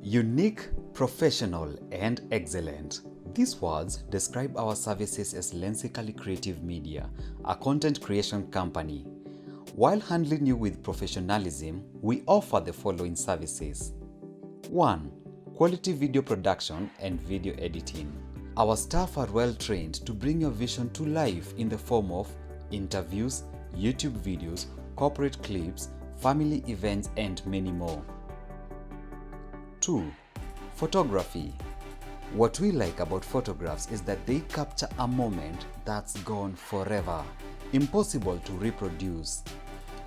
Unique, professional, and excellent. These words describe our services as Lensically Creative Media, a content creation company. While handling you with professionalism, we offer the following services. 1. Quality video production and video editing. Our staff are well trained to bring your vision to life in the form of interviews, YouTube videos, corporate clips, family events, and many more. 2. Photography. What we like about photographs is that they capture a moment that's gone forever, impossible to reproduce.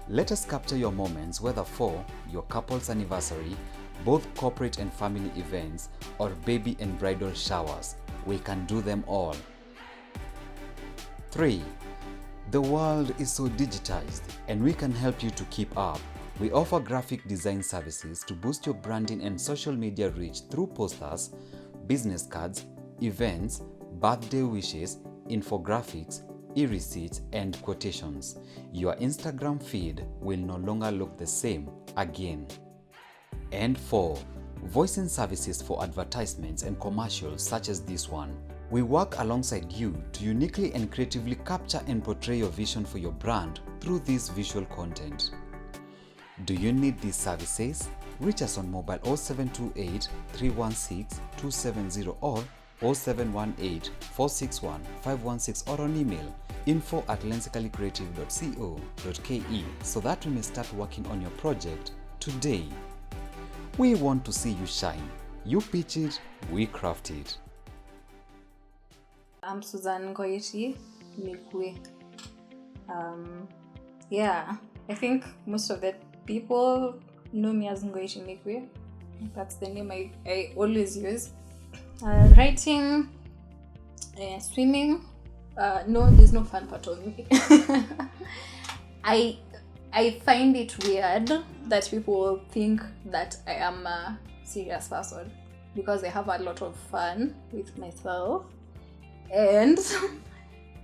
Let us capture your moments, whether for your couple's anniversary, both corporate and family events, or baby and bridal showers. We can do them all. 3. The world is so digitized, and we can help you to keep up. We offer graphic design services to boost your branding and social media reach through posters, business cards, events, birthday wishes, infographics, e-receipts, and quotations. Your Instagram feed will no longer look the same again. And 4. Voicing services for advertisements and commercials such as this one. We work alongside you to uniquely and creatively capture and portray your vision for your brand through this visual content. Do you need these services? Reach us on mobile 0728 316 270 or 0718 461 516 or on email info@lensicallycreative.co.ke so that we may start working on your project today. We want to see you shine. You pitch it, we craft it. I'm Ngoiri Migwi. I think most of the people know me as Ngoiri Migwi. That's the name I always use. Writing, swimming. No, there's no fun part of me. I find it weird that people think that I am a serious person because I have a lot of fun with myself, and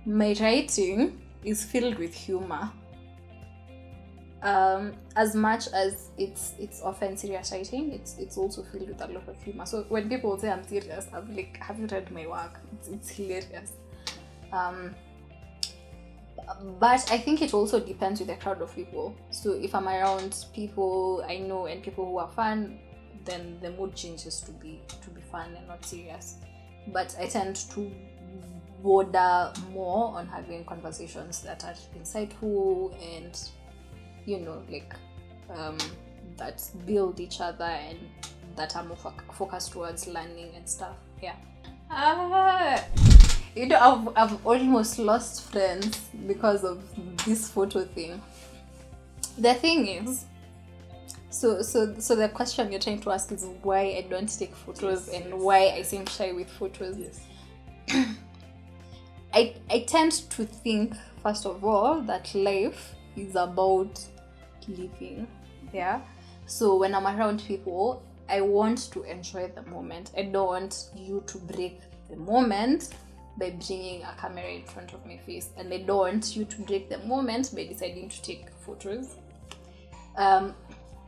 my writing is filled with humor. As much as it's often serious writing, it's also filled with a lot of humor. So when people say I'm serious, I'm like, have you read my work? It's hilarious. But I think it also depends with the crowd of people. So if I'm around people I know and people who are fun, then the mood changes to be fun and not serious. But I tend to border more on having conversations that are insightful and that build each other and that are more focused towards learning and stuff. I've almost lost friends because of this photo thing. The thing is, so the question you're trying to ask is why I don't take photos and why I seem shy with photos. Yes. I tend to think, first of all, that life is about living. So when I'm around people, I want to enjoy the moment. I don't want you to break the moment by bringing a camera in front of my face, and I don't want you to break the moment by deciding to take photos. I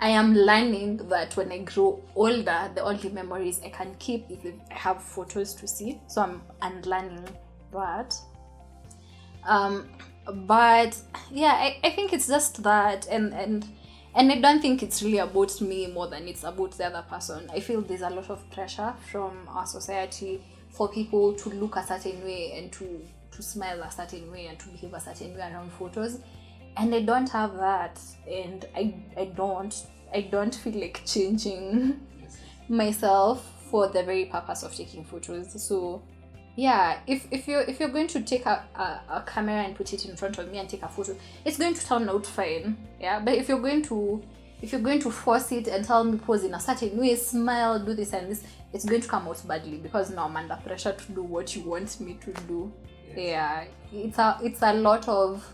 am learning that when I grow older, the only memories I can keep is if I have photos to see. So I'm unlearning that. But I think it's just that, and I don't think it's really about me more than it's about the other person. I feel there's a lot of pressure from our society for people to look a certain way and to smile a certain way and to behave a certain way around photos, and I don't have that, and I don't feel like changing myself for the very purpose of taking photos. So if you're going to take a camera and put it in front of me and take a photo, it's going to turn out fine. But if you're going to force it and tell me pose in a certain way, smile, do this and this, it's going to come out badly because now I'm under pressure to do what you want me to do. Yes. It's a lot of,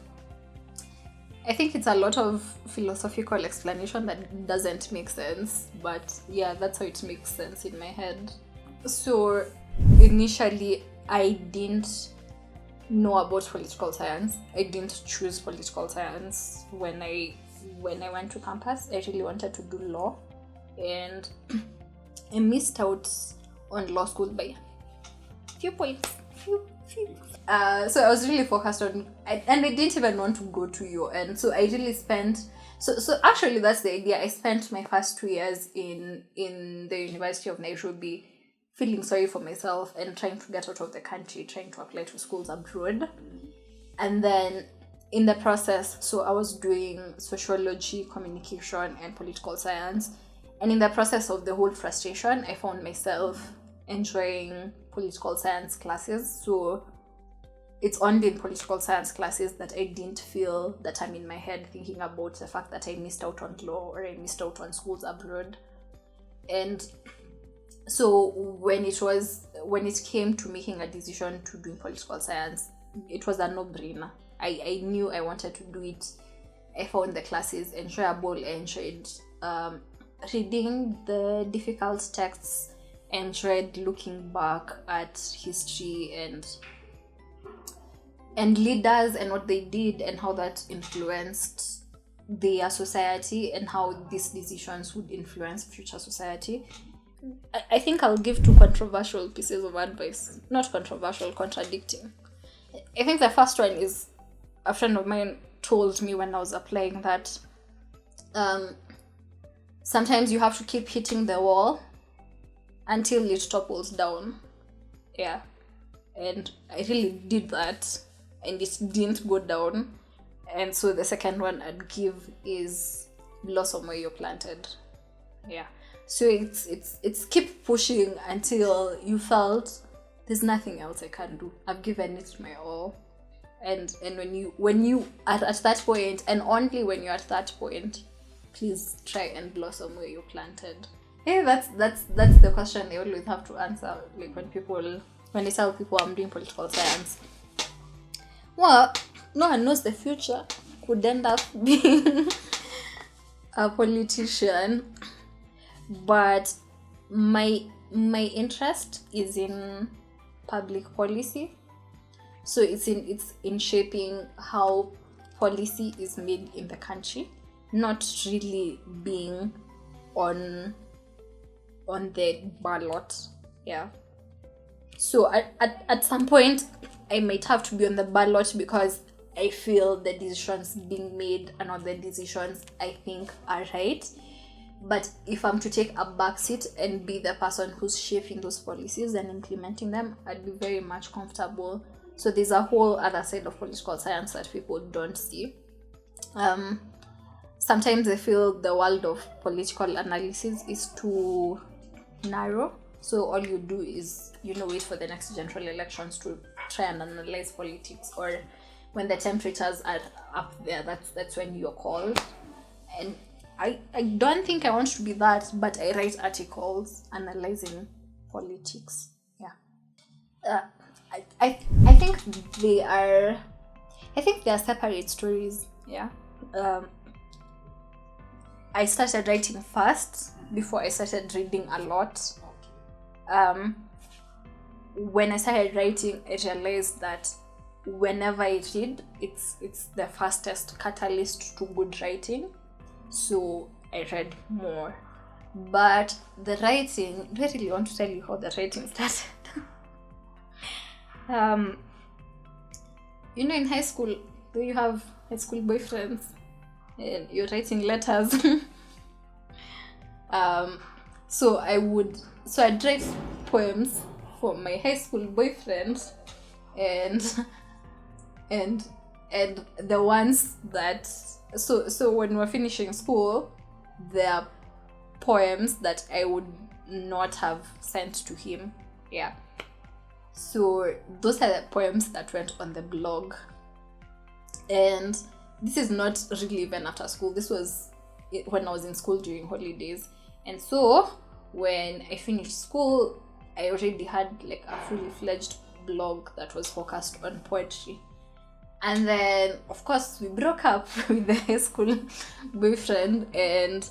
I think it's a lot of philosophical explanation that doesn't make sense, but that's how it makes sense in my head. So initially I didn't know about political science. I didn't choose political science when I went to campus. I really wanted to do law, and I missed out on law school by few points. So I was really focused on, and I didn't even want to go to UN. So I really spent. So actually, that's the idea. I spent my first 2 years in the University of Nairobi, feeling sorry for myself and trying to get out of the country, trying to apply to schools abroad, and then in the process, so I was doing sociology, communication, and political science. And in the process of the whole frustration, I found myself enjoying political science classes. So it's only in political science classes that I didn't feel that I'm in my head thinking about the fact that I missed out on law or I missed out on schools abroad. And so when it came to making a decision to do political science, it was a no-brainer. I knew I wanted to do it. I found the classes enjoyable. I enjoyed reading the difficult texts, enjoyed looking back at history and leaders and what they did and how that influenced their society and how these decisions would influence future society. I think I'll give 2 controversial pieces of advice. Not controversial, contradicting. I think the first one is, a friend of mine told me when I was applying that sometimes you have to keep hitting the wall until it topples down. Yeah. And I really did that, and it didn't go down. And so the second one I'd give is blossom where you're planted. Yeah. So it's keep pushing until you felt there's nothing else I can do. I've given it my all. And when you are at that point, and only when you're at that point, please try and blossom where you're planted. Yeah, that's the question I always have to answer. Like when I tell people I'm doing political science, well, no one knows the future. Could end up being a politician, but my interest is in public policy. So it's in shaping how policy is made in the country, not really being on the ballot. Yeah. So at some point I might have to be on the ballot because I feel the decisions being made are not the decisions I think are right. But if I'm to take a backseat and be the person who's shaping those policies and implementing them, I'd be very much comfortable. So there's a whole other side of political science that people don't see. Sometimes I feel the world of political analysis is too narrow. So all you do is, wait for the next general elections to try and analyze politics, or when the temperatures are up there, that's when you're called. And I don't think I want to be that, but I write articles analyzing politics. Yeah. I think they are separate stories. Yeah. I started writing first before I started reading a lot. When I started writing, I realized that whenever I read, it's the fastest catalyst to good writing. So I read more. But the writing, do I really want to tell you how the writing started? In high school, do you have high school boyfriends and you're writing letters? So I'd write poems for my high school boyfriend, and the ones that so when we're finishing school, there are poems that I would not have sent to him. Yeah. So those are the poems that went on the blog. And this is not really even after school. This was when I was in school during holidays. And so when I finished school, I already had like a fully fledged blog that was focused on poetry. And then, of course, we broke up with the high school boyfriend, and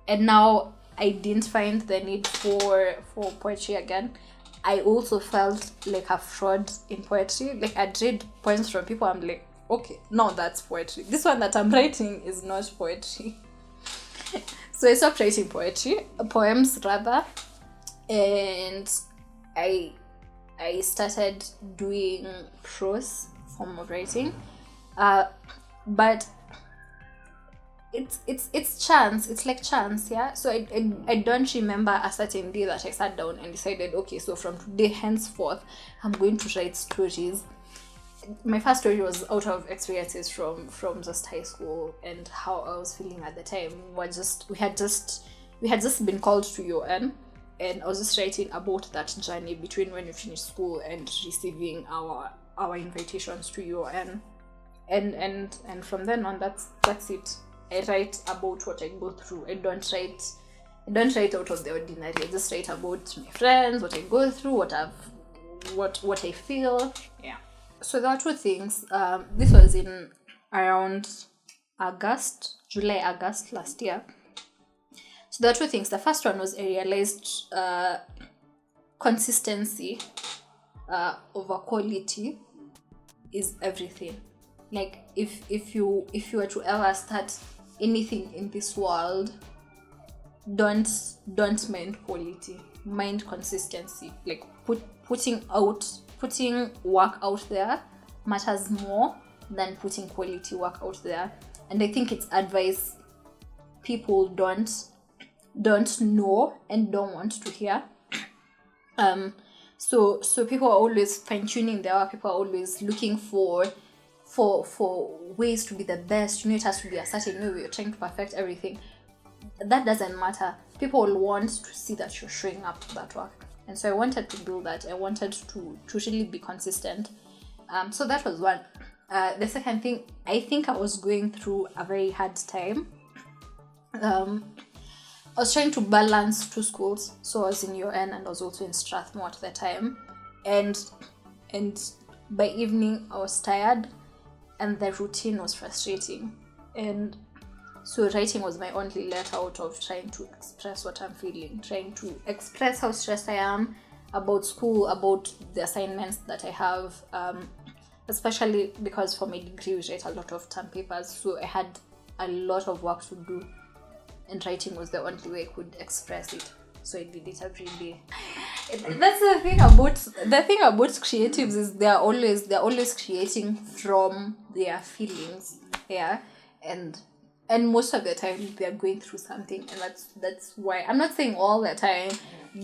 now I didn't find the need for poetry again. I also felt like a fraud in poetry. Like, I'd read poems from people, I'm like, okay, no, that's poetry. This one that I'm writing is not poetry. So I stopped writing poems rather. and I started doing prose form of writing, but it's chance. It's like chance, yeah. So I don't remember a certain day that I sat down and decided, okay, so from today henceforth I'm going to write stories. My first story was out of experiences from just high school and how I was feeling at the time. We had just been called to UN, and I was just writing about that journey between when we finished school and receiving our invitations to UN, and from then on, that's it. I write about what I go through. I don't write out of the ordinary. I just write about my friends, what I go through, what I feel. Yeah. So there are two things. This was in around July, August last year. So there are two things. The first one was I realized consistency over quality is everything. Like if you were to ever start anything in this world, don't mind quality, mind consistency. Like putting work out there matters more than putting quality work out there. And I think it's advice people don't know and don't want to hear. So people are always fine-tuning their work. People are always looking for ways to be the best. It has to be a certain way. We're trying to perfect everything. That doesn't matter. People want to see that you're showing up to that work. And so I wanted to build that. I wanted to really be consistent. So that was one. The second thing, I think I was going through a very hard time. I was trying to balance two schools. So I was in UN and I was also in Strathmore at the time. And by evening I was tired and the routine was frustrating. And so writing was my only let out of trying to express what I'm feeling, trying to express how stressed I am about school, about the assignments that I have, especially because for my degree we write a lot of term papers, so I had a lot of work to do, and writing was the only way I could express it. So I did it every day. That's the thing about creatives is they're always creating from their feelings, yeah, and most of the time they're going through something, and that's why I'm not saying all the time,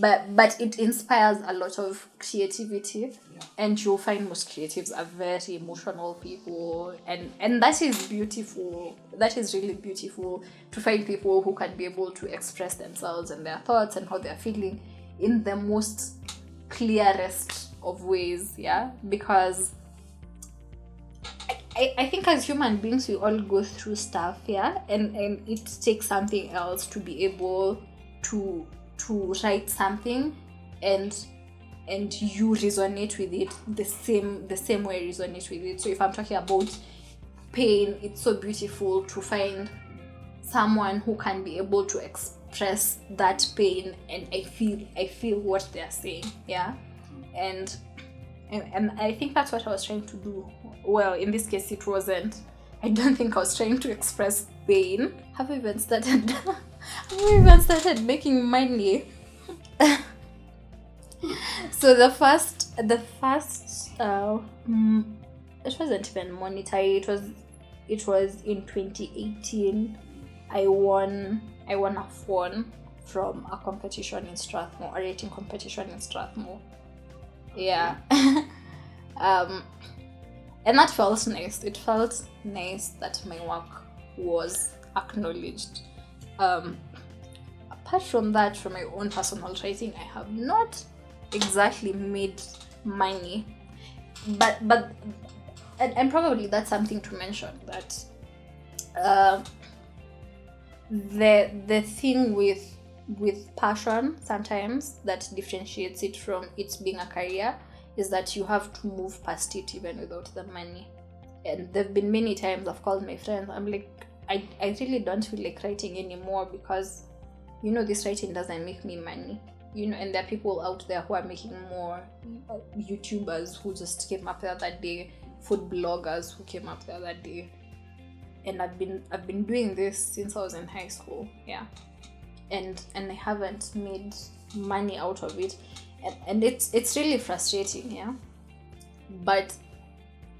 but it inspires a lot of creativity, and you'll find most creatives are very emotional people, and that is beautiful. That is really beautiful to find people who can be able to express themselves and their thoughts and how they're feeling in the most clearest of ways, yeah, because I think as human beings we all go through stuff, yeah, and it takes something else to be able to write something and you resonate with it the same way I resonate with it. So if I'm talking about pain, it's so beautiful to find someone who can be able to express that pain, and I feel what they're saying, yeah, and I think that's what I was trying to do. Well, in this case it wasn't. I don't think I was trying to express pain. Have we even started making money? So the first it wasn't even monetary. It was in 2018. I won a phone from a competition in Strathmore, a writing competition in Strathmore. Yeah. And that felt nice. It felt nice that my work was acknowledged. Apart from that, from my own personal writing, I have not exactly made money, but and probably that's something to mention, that the thing with passion sometimes that differentiates it from it being a career is that you have to move past it even without the money. And there have been many times I've called my friends, I'm like, I really don't feel like writing anymore because, you know, this writing doesn't make me money. You know, and there are people out there who are making more, YouTubers who just came up the other day, food bloggers who came up the other day. And I've been doing this since I was in high school, yeah. and I haven't made money out of it, and it's really frustrating, yeah. But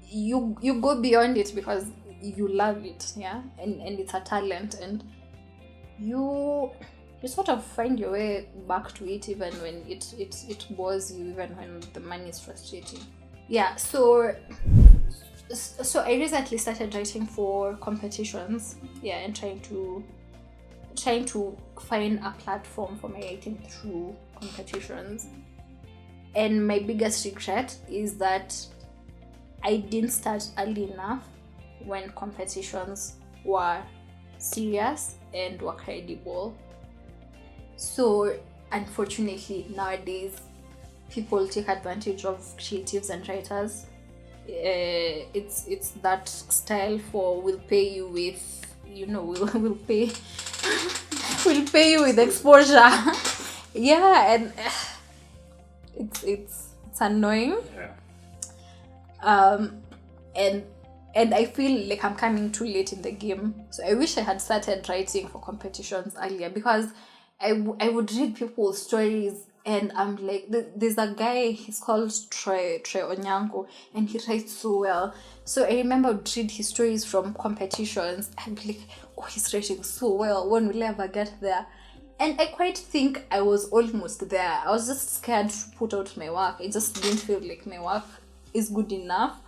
you go beyond it because you love it, yeah, and it's a talent, and you sort of find your way back to it even when it bores you, even when the money is frustrating. Yeah, so I recently started writing for competitions, yeah, and trying to find a platform for my writing through competitions. And my biggest regret is that I didn't start early enough when competitions were serious and were credible. So unfortunately nowadays people take advantage of creatives and writers. It's that style for we'll pay you with, we'll pay we'll pay you with exposure. Yeah, and it's annoying. Yeah. And I feel like I'm coming too late in the game. So I wish I had started writing for competitions earlier, because I would read people's stories, and I'm like, there's a guy, he's called Troy Onyango, and he writes so well. So I remember I would read his stories from competitions and be like, oh, he's writing so well, when will I ever get there? And I quite think I was almost there. I was just scared to put out my work. I just didn't feel like my work is good enough.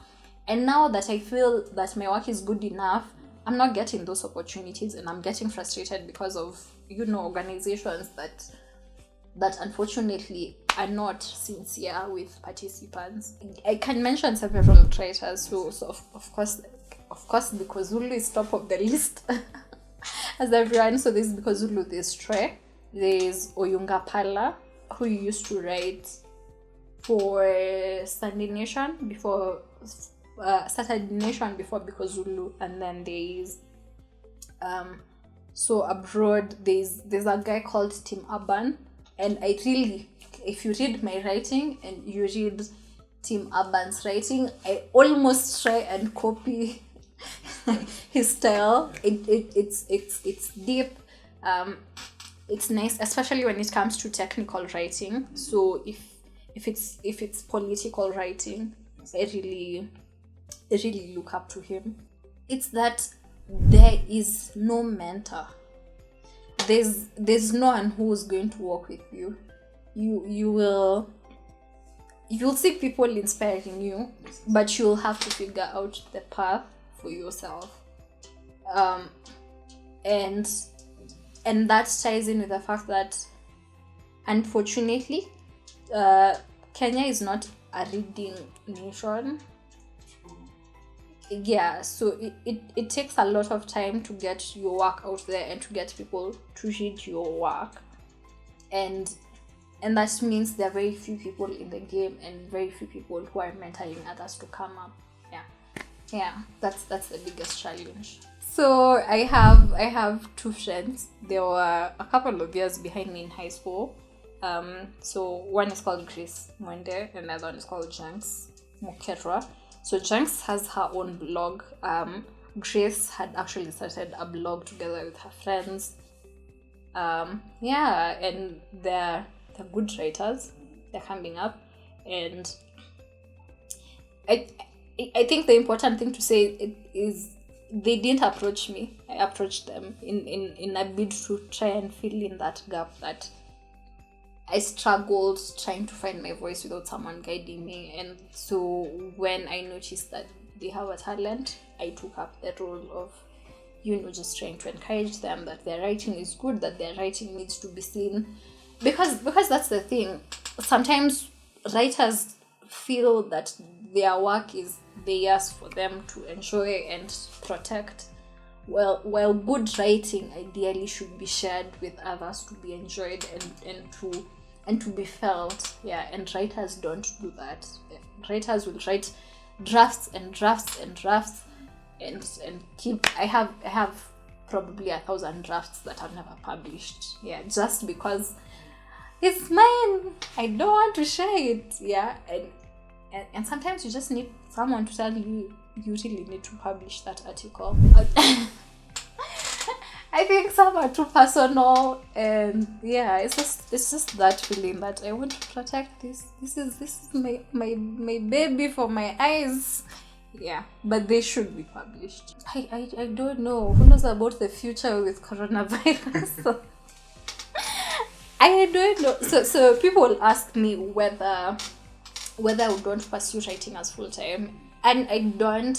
And now that I feel that my work is good enough, I'm not getting those opportunities, and I'm getting frustrated because of, organizations that unfortunately are not sincere with participants. I can mention several writers who, so of course, because Zulu is top of the list, as everyone. So there's because Zulu, there's Tre, there's Oyunga Pala, who used to write for Sunday Nation before Saturday Nation before Because Zulu, and then there's so abroad there's a guy called Tim Urban, and I really, if you read my writing and you read Tim Urban's writing, I almost try and copy his style. It's deep, it's nice, especially when it comes to technical writing. So if it's political writing, I really look up to him. It's that there is no mentor. There's no one who's going to work with you. You'll see people inspiring you, but you'll have to figure out the path for yourself. And that ties in with the fact that, unfortunately, Kenya is not a reading nation. Yeah, so it takes a lot of time to get your work out there and to get people to read your work, and that means there are very few people in the game and very few people who are mentoring others to come up. Yeah, that's the biggest challenge. So I have two friends. They were a couple of years behind me in high school. So one is called Grace Mwende and the other one is called Janks Mukerwa. So Janks has her own blog. Grace had actually started a blog together with her friends. Yeah, and they're good writers. They're coming up, and I think the important thing to say is they didn't approach me. I approached them in a bid to try and fill in that gap that I struggled trying to find my voice without someone guiding me. And so when I noticed that they have a talent, I took up the role of, just trying to encourage them that their writing is good, that their writing needs to be seen. Because that's the thing. Sometimes writers feel that their work is theirs for them to enjoy and protect. While good writing ideally should be shared with others to be enjoyed and to be felt. Yeah, and writers don't do that. Writers will write drafts and drafts and drafts and keep. I have probably 1,000 drafts that I've never published. Yeah, just because it's mine. I don't want to share it. Yeah, and sometimes you just need someone to tell you really need to publish that article. I think some are too personal, and yeah, it's just that feeling that I want to protect this. This is my baby for my eyes. Yeah, but they should be published. I don't know. Who knows about the future with coronavirus? I don't know. So people ask me whether I would want to pursue writing as full time, and I don't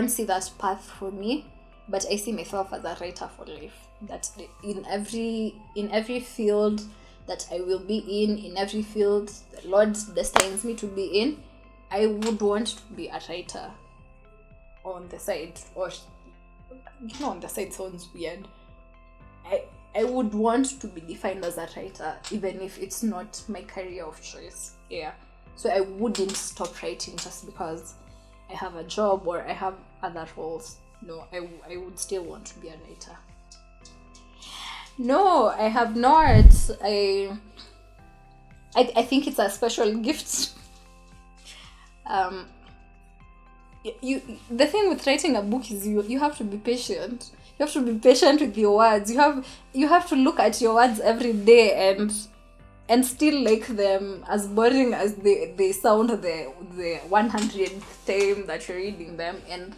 see that path for me. But I see myself as a writer for life. That in every field that I will be in every field the Lord destines me to be in, I would want to be a writer on the side. Or on the side sounds weird. I would want to be defined as a writer, even if it's not my career of choice. Yeah. So I wouldn't stop writing just because I have a job or I have other roles. No, I would still want to be a writer. No, I have not. I think it's a special gift. The thing with writing a book is you have to be patient. You have to be patient with your words. You have to look at your words every day and still like them, as boring as they sound the 100th time that you're reading them. And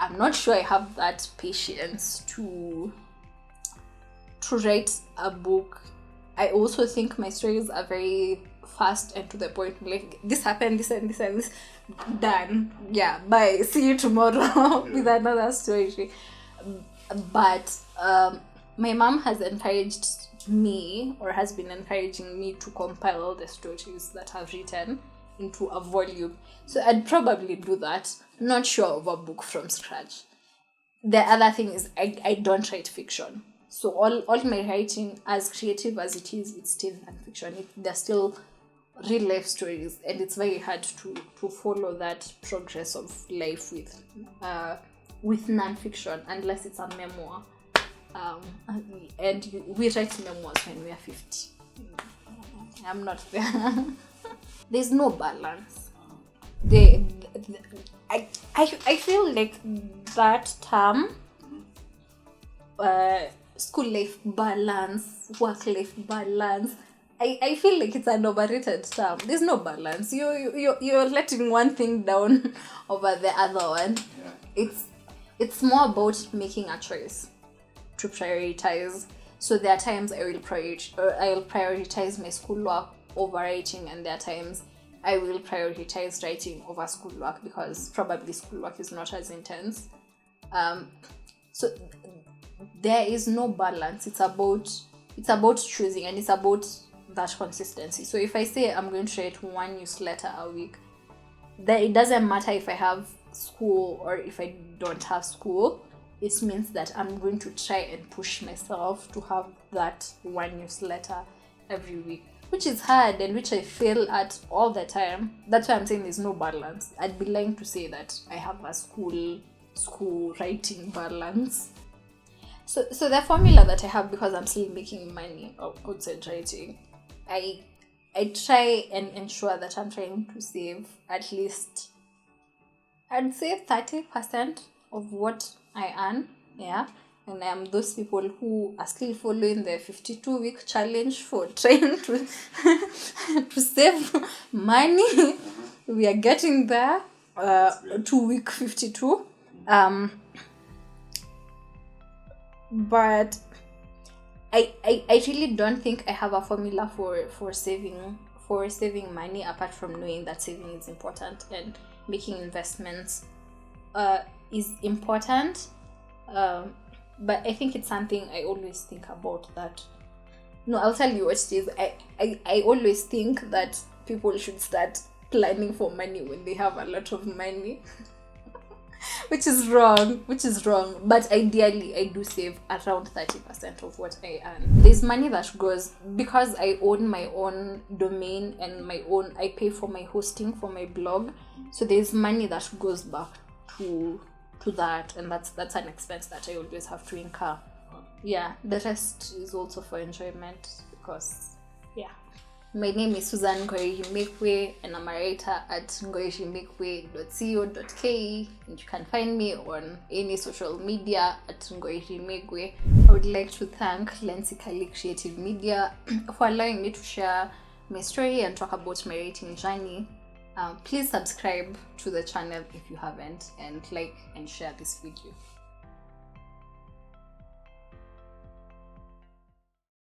I'm not sure I have that patience to write a book. I also think my stories are very fast and to the point. Like, this happened, this and this and this, done. Yeah, bye. See you tomorrow with another story. But my mom has encouraged me, or has been encouraging me, to compile all the stories that I've written into a volume. So I'd probably do that. Not sure of a book from scratch. The other thing is I don't write fiction. So all my writing, as creative as it is, it's still non-fiction. They're still real life stories, and it's very hard to follow that progress of life with non-fiction unless it's a memoir. And we write memoirs when we are 50. I'm not there. There's no balance. I feel like that term, school life balance, work life balance, I feel like it's an overrated term. There's no balance. You're letting one thing down over the other one. Yeah. It's more about making a choice to prioritize. So there are times I will prioritize my schoolwork over writing, and there are times I will prioritize writing over schoolwork because probably schoolwork is not as intense. So there is no balance. It's about choosing, and it's about that consistency. So if I say I'm going to write one newsletter a week, then it doesn't matter if I have school or if I don't have school. It means that I'm going to try and push myself to have that one newsletter every week, which is hard and which I fail at all the time. That's why I'm saying there's no balance. I'd be lying to say that I have a school writing balance. So the formula that I have, because I'm still making money outside writing, I try and ensure that I'm trying to save at least, I'd say 30% of what I earn. Yeah. And I'm those people who are still following the 52-week challenge for trying to save money. We are getting there. 2-week 52. But I really don't think I have a formula for saving money, apart from knowing that saving is important and making investments is important. But I think it's something I always think about. That, no, I'll tell you what it is. I always think that people should start planning for money when they have a lot of money. which is wrong. But ideally, I do save around 30% of what I earn. There's money that goes, because I own my own domain and I pay for my hosting for my blog. So there's money that goes back to that, and that's an expense that I always have to incur. Yeah, the rest is also for enjoyment, because yeah. My name is Susan Ngoiri Migwi, and I'm a writer at ngoirimigwi.co.ke, and you can find me on any social media at Ngoiri Migwi. I would like to thank Lensically Creative Media for allowing me to share my story and talk about my writing journey. Please subscribe to the channel if you haven't, and like and share this video.